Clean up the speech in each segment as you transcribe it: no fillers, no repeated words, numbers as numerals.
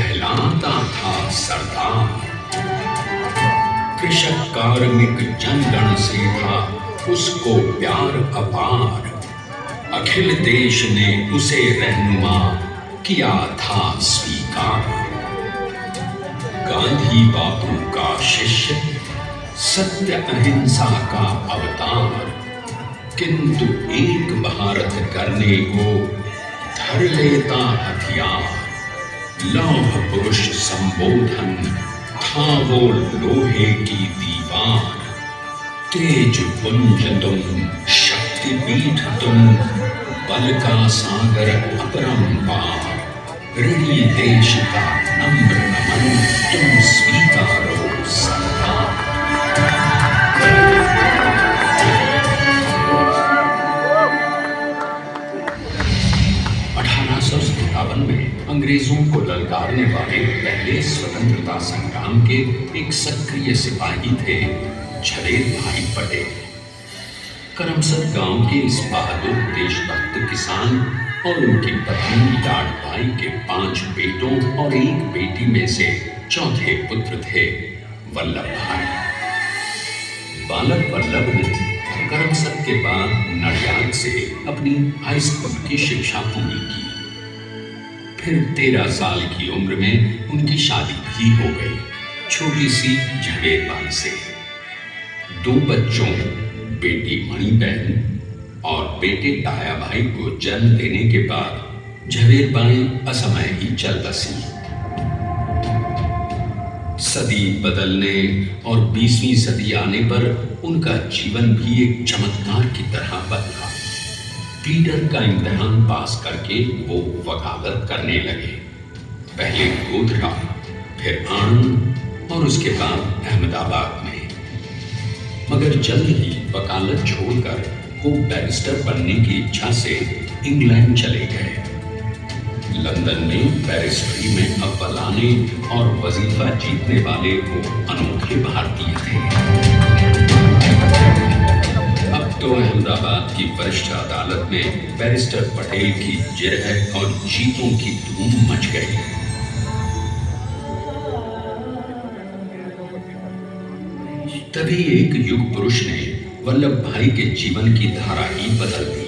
कहलाता था सरदार। कृषक कार्मिक जनगण से था उसको प्यार अपार। अखिल देश ने उसे रहनुमा किया था स्वीकार। गांधी बापू का शिष्य, सत्य अहिंसा का अवतार, किंतु एक भारत करने को धर लेता हथियार। लौह पुरुष संबोधन था वो लोहे की दीवार। तेज पुंज तुम, शक्ति पीठ तुम, बल का सागर अपरंपार। ऋणी देश का नम्र नमन तुम स्वीकारो सरदार। 1857 में अंग्रेजों को ललकारने वाले पहले स्वतंत्रता संग्राम के एक सक्रिय सिपाही थे झवेर भाई पटेल। करमसद गांव के इस बहादुर देशभक्त किसान और उनकी पत्नी लाडबाई के 5 बेटों और 1 बेटी में से चौथे पुत्र थे वल्लभ भाई। बालक वल्लभ ने करमसद के बाद नडियाद से अपनी हाई स्कूल की शिक्षा पूरी की। फिर 13 साल की उम्र में उनकी शादी भी हो गई छोटी सी झवेर बाई से। 2 बच्चों, बेटी मणिबहन और बेटे ताया भाई को जन्म देने के बाद झवेर बाई असमय ही चल बसी। सदी बदलने और 20वीं सदी आने पर उनका जीवन भी एक चमत्कार की तरह बदला। प्लीडर का इम्तिहान पास करके वो वकालत करने लगे। पहले गोधरा, फिर आणंद और उसके बाद अहमदाबाद में। मगर जल्द ही वकालत छोड़कर वो बैरिस्टर बनने की इच्छा से इंग्लैंड चले गए। लंदन में बैरिस्टरी में अव्वल आने और वजीफा जीतने वाले वो अनोखे भारतीय थे। अब तो अहमदाबाद की वरिष्ठ अदालत में बैरिस्टर पटेल की जिरह और जीतों की धूम मच गई। तभी एक युग पुरुष ने वल्लभ भाई के जीवन की धारा ही बदल दी।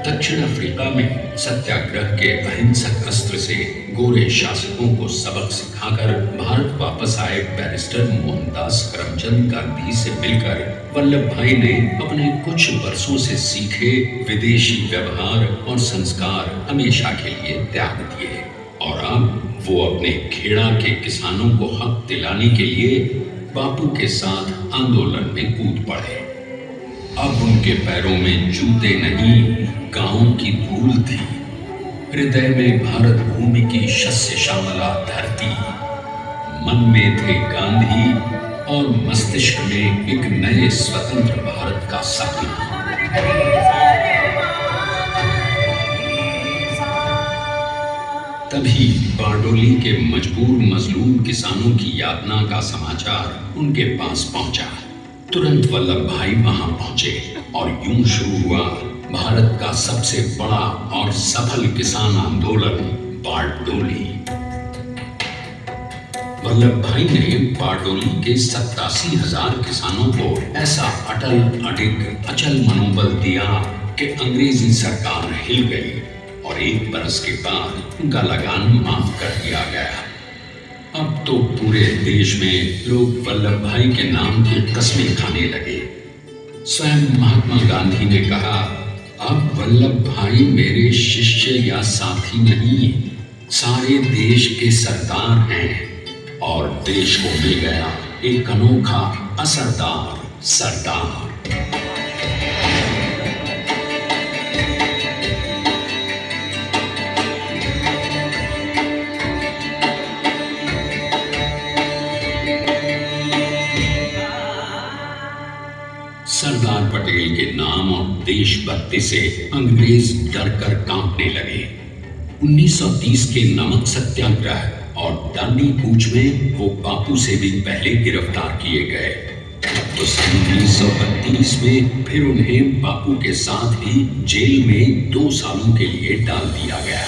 दक्षिण अफ्रीका में सत्याग्रह के अहिंसक अस्त्र से गोरे शासकों को सबक सिखाकर भारत वापस आए बैरिस्टर मोहनदास करमचंद गांधी से मिलकर वल्लभ भाई ने अपने कुछ वर्षों से सीखे विदेशी व्यवहार और संस्कार हमेशा के लिए त्याग दिए और अब वो अपने खेड़ा के किसानों को हक दिलाने के लिए बापू के साथ आंदोलन में कूद पड़े। अब उनके पैरों में जूते नहीं, गांव की धूल थी। हृदय में भारत भूमि की शस्य श्यामला धरती। मन में थे गांधी और मस्तिष्क में एक नए स्वतंत्र भारत का सपना। तभी बारडोली के मजबूर मजलूम किसानों की यातना का समाचार उनके पास पहुंचा। तुरंत वल्लभ भाई वहां पहुंचे और यूं शुरू हुआ भारत का सबसे बड़ा और सफल किसान आंदोलन बारडोली। वल्लभ भाई ने बारडोली के 87,000 किसानों को ऐसा अटल अडिग अचल मनोबल दिया कि अंग्रेजी सरकार हिल गई और 1 बरस के बाद उनका लगान माफ कर दिया गया। अब तो पूरे देश में लोग वल्लभ भाई के नाम की कस्में खाने लगे। स्वयं महात्मा गांधी ने कहा, अब वल्लभ भाई मेरे शिष्य या साथी नहीं, सारे देश के सरदार हैं और देश को मिल गया एक अनोखा असरदार सरदार। सरदार पटेल के नाम और देशभक्ति से अंग्रेज डर कर कांपने लगे। 1930 के नमक सत्याग्रह और दांडी कूच में वो बापू से भी पहले गिरफ्तार किए गए। तो सन 1932 में फिर उन्हें बापू के साथ ही जेल में 2 सालों के लिए डाल दिया गया।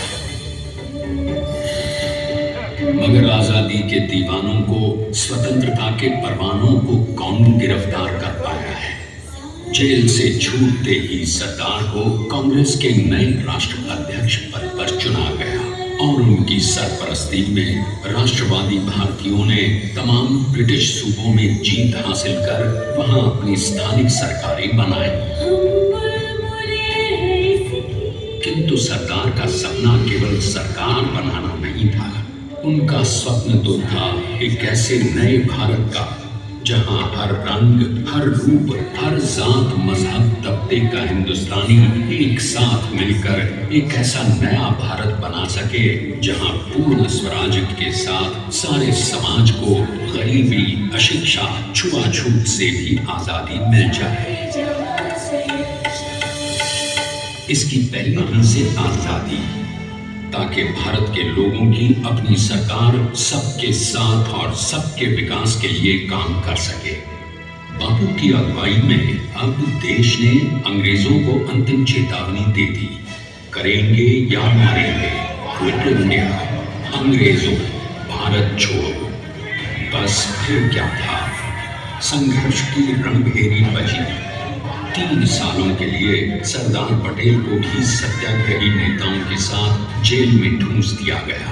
मगर आजादी के दीवानों को, स्वतंत्रता के परवानों को कौन गिरफ्तार कर पाया है? जेल से छूटते ही सरदार को कांग्रेस के नए राष्ट्र अध्यक्ष पद पर चुना गया और उनकी सरपरस्ती में राष्ट्रवादी भारतीयों ने तमाम ब्रिटिश सूबों में जीत हासिल कर वहां अपनी स्थानिक सरकारें बनाई। किंतु सरदार का सपना केवल सरकार बनाना नहीं था। उनका स्वप्न तो था एक ऐसे नए भारत का जहां हर रंग, हर रूप, हर जात, मजहब, तबके का हिंदुस्तानी एक साथ मिलकर एक ऐसा नया भारत बना सके जहां पूर्ण स्वराज के साथ सारे समाज को गरीबी, अशिक्षा, छुआछूत से भी आजादी मिल जाए। इसकी पहले ही से आजादी, ताकि भारत के लोगों की अपनी सरकार सबके साथ और सबके विकास के लिए काम कर सके। बापू की अगुवाई में अब देश ने अंग्रेजों को अंतिम चेतावनी दे दी, करेंगे या मारेंगे, क्विट इंडिया, अंग्रेजों, भारत छोड़ो। बस फिर क्या था, संघर्ष की रणभेरी बजी। 3 सालों के लिए सरदार पटेल को भी सत्याग्रही नेताओं के साथ जेल में ठूंस दिया गया।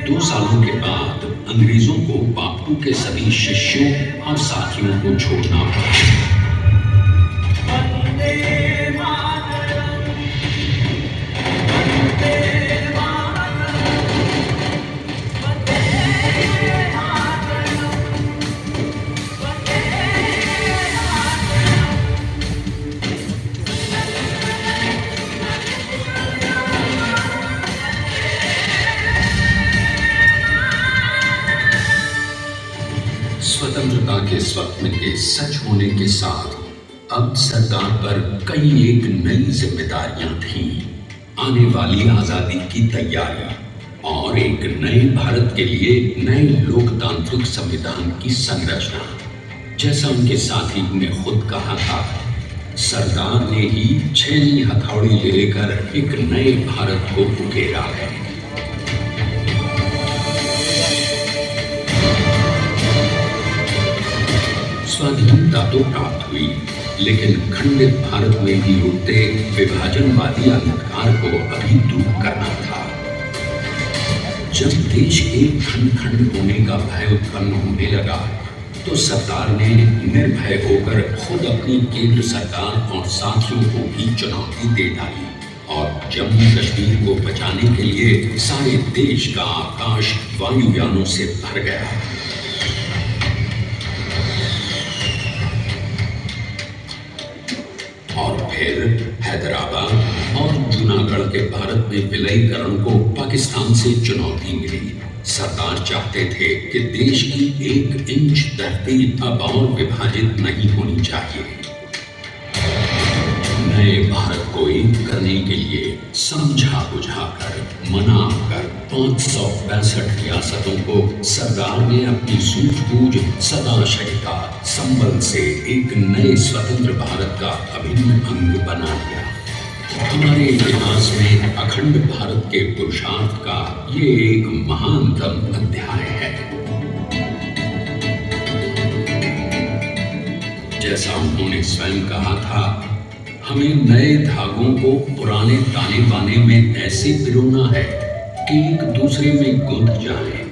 2 सालों के बाद अंग्रेजों को बापू के सभी शिष्यों और साथियों को छोड़ना पड़ा। स्वतंत्रता के स्वप्न के सच होने के साथ अब सरदार पर कई एक नई जिम्मेदारियां थीं। आने वाली आजादी की तैयारी और एक नए भारत के लिए नए लोकतांत्रिक संविधान की संरचना। जैसा उनके साथी ने खुद कहा था, सरदार ने ही 6वीं हथौड़ी लेकर एक नए भारत को उकेरा है। स्वाधीनता तो प्राप्त हुई, लेकिन खंडित भारत में भी उठते विभाजनवादी अंधकार को अभी दूर करना था। जब देश के खंड खंड होने का भय उत्पन्न होने लगा, तो सरदार ने निर्भय होकर खुद अपनी केंद्र सरकार और साथियों को भी चुनौती दे डाली और जम्मू कश्मीर को बचाने के लिए सारे देश का आकाश वायुयानों से भर गया। और फिर हैदराबाद और जूनागढ़ के भारत में विलयीकरण को पाकिस्तान से चुनौती मिली। सरदार चाहते थे कि देश की 1 इंच धरती अब और विभाजित नहीं होनी चाहिए। नए भारत को एक करने के लिए समझा बुझाकर, मनाकर 565 रियासतों को सरदार ने अपनी सूझबूझ, सदाशयता, संबल से एक नए स्वतंत्र भारत का अभिन्न अंग बना लिया। हमारे इतिहास में अखंड भारत के पुरुषार्थ का ये एक महानतम अध्याय है। जैसा उन्होंने स्वयं कहा था, हमें नए धागों को पुराने ताने बाने में ऐसे पिरोना है कि एक दूसरे में गुंथ जाए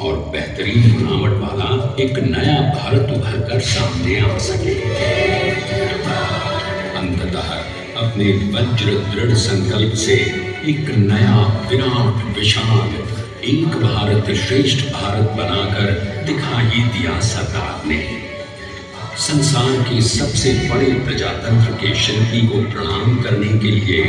और बेहतरीन बनावट वाला एक नया भारत उभर कर सामने आ सके। अंततः अपने वज्र दृढ़ संकल्प से एक नया विराट विशाल एक भारत श्रेष्ठ भारत बनाकर दिखा ही दिया सरकार ने। संसार के सबसे बड़े प्रजातंत्र के शिल्पी को प्रणाम करने के लिए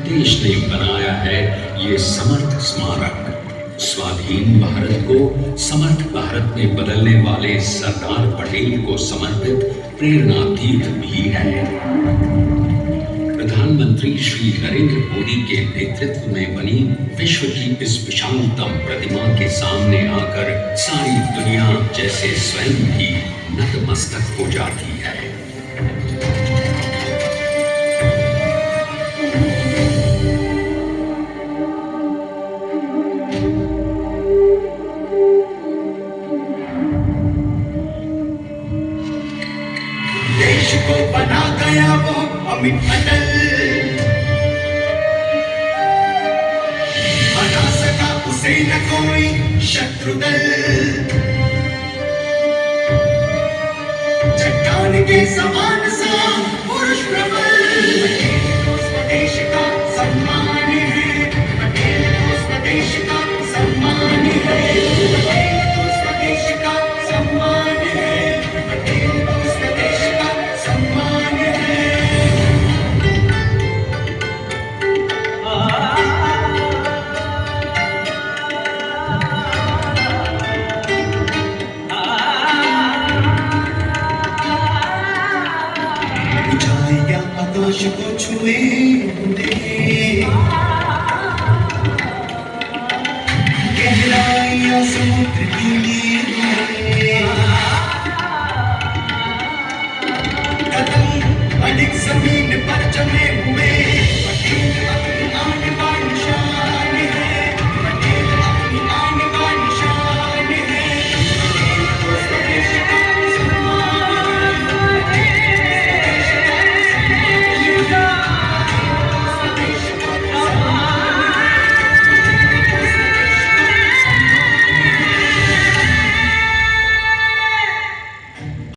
देश ने बनाया है ये समर्थ स्मारक। स्वाधीन भारत को समर्थ भारत में बदलने वाले सरदार पटेल को समर्पित प्रेरणातीर्थ भी है। प्रधानमंत्री श्री नरेंद्र मोदी के नेतृत्व में बनी विश्व की इस विशालतम प्रतिमा के सामने आकर सारी दुनिया जैसे स्वयं भी नतमस्तक हो जाती है। देश को बना गया वो अमित अटल, बना सका उसे न कोई शत्रु दल। चट्टान के समान सा पुरुष प्रबल,